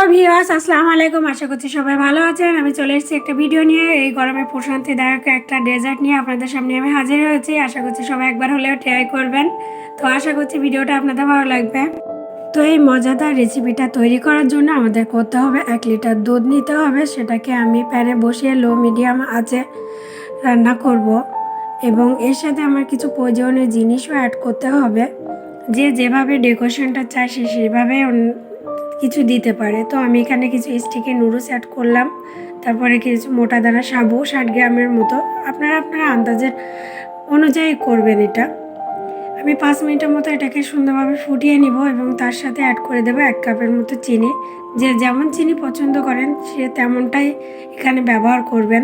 Viewers, আসসালামু আলাইকুম। আশা করছি সবাই ভালো আছেন। আমি চলে এসেছি একটা ভিডিও নিয়ে। এই গরমে প্রশান্তিদায়ক একটা ডেজার্ট নিয়ে আপনাদের সামনে আমি হাজির হয়েছি। আশা করছি সবাই একবার হলেও ট্রাই করবেন। তো আশা করছি ভিডিওটা আপনাদের ভালো লাগবে। তো এই মজাদার রেসিপিটা তৈরি করার জন্য আমাদের করতে হবে 1 লিটার দুধ নিতে হবে। সেটাকে আমি প্যানে বসিয়ে লো মিডিয়াম আঁচে রান্না করব এবং এর সাথে আমার কিছু প্রয়োজনীয় জিনিসও অ্যাড করতে হবে। যে যেভাবে ডেকোরেশনটা চায় সে সেভাবে কিছু দিতে পারে। তো আমি এখানে কিছু স্টিকি নুডলস অ্যাড করলাম, তারপরে কিছু মোটা দানা সাবু 60 গ্রামের মতো। আপনারা আন্দাজের অনুযায়ী করবেন এটা। আমি 5 মিনিটের মতো এটাকে সুন্দরভাবে ফুটিয়ে নিব এবং তার সাথে অ্যাড করে দেবো 1 কাপের মতো চিনি। যে যেমন চিনি পছন্দ করেন সে তেমনটাই এখানে ব্যবহার করবেন।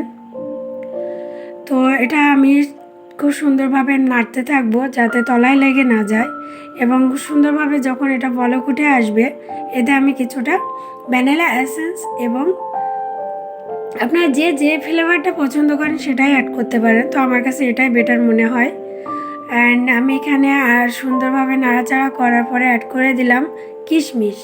তো এটা আমি খুব সুন্দরভাবে নাড়তে থাকবো যাতে তলায় লেগে না যায় এবং সুন্দরভাবে যখন এটা বলক উঠে আসবে এতে আমি কিছুটা ভ্যানিলা এসেন্স এবং আপনারা যে যে ফ্লেভারটা পছন্দ করেন সেটাই অ্যাড করতে পারেন। তো আমার কাছে এটাই বেটার মনে হয়। অ্যান্ড আমি এখানে আর সুন্দরভাবে নাড়াচাড়া করার পরে অ্যাড করে দিলাম কিশমিশ।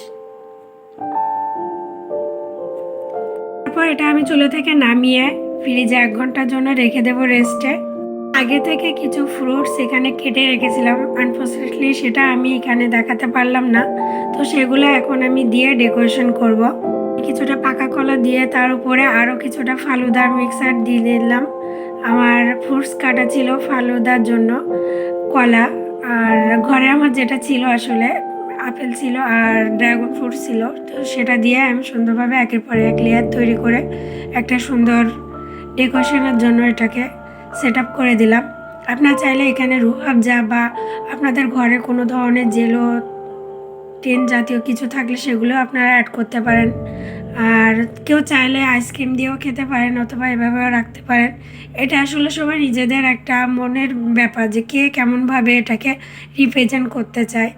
তারপর এটা আমি চুলা থেকে নামিয়ে ফ্রিজে 1 ঘন্টার জন্য রেখে দেবো রেস্টে। আগে থেকে কিছু ফ্রুটস এখানে কেটে রেখেছিলাম, আনফর্চুনেটলি সেটা আমি এখানে দেখাতে পারলাম না। তো সেগুলো এখন আমি দিয়ে ডেকোরেশন করব। কিছুটা পাকা কলা দিয়ে তার উপরে আরও কিছুটা ফালুদার মিক্সার দিয়ে দিলাম। আমার ফ্রুটস কাটা ছিল ফালুদার জন্য, কলা আর ঘরে আমার যেটা ছিল আসলে আপেল ছিল আর ড্রাগন ফ্রুট ছিল। তো সেটা দিয়ে আমি সুন্দরভাবে একের পর এক লেয়ার তৈরি করে একটা সুন্দর ডেকোরেশনের জন্য এটাকে সেট আপ করে দিলাম। আপনারা চাইলে এখানে রুহ আফজা বা আপনাদের ঘরে কোনো ধরনের জেলো টেন জাতীয় কিছু থাকলে সেগুলো আপনারা অ্যাড করতে পারেন। আর কেউ চাইলে আইসক্রিম দিয়েও খেতে পারেন অথবা এভাবেও রাখতে পারেন। এটা আসলে সবাই নিজেদের একটা মনের ব্যাপার যে কে কেমনভাবে এটাকে রিপ্রেজেন্ট করতে চায়।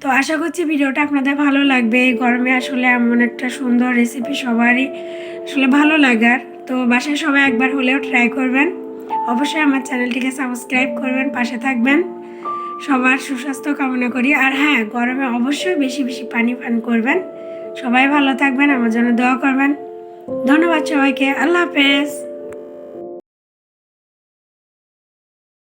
তো আশা করছি ভিডিওটা আপনাদের ভালো লাগবে। এই গরমে আসলে এমন একটা সুন্দর রেসিপি সবারই আসলে ভালো লাগার। তো বাসায় সবাই একবার হলেও ট্রাই করবেন। অবশ্যই আমার চ্যানেলটিকে সাবস্ক্রাইব করবেন, পাশে থাকবেন। সবার সুস্বাস্থ্য কামনা করি। আর হ্যাঁ, গরমে অবশ্যই বেশি বেশি পানি পান করবেন। সবাই ভালো থাকবেন, আমার জন্য দোয়া করবেন। ধন্যবাদ সবাইকে। আল্লাহ হাফেজ।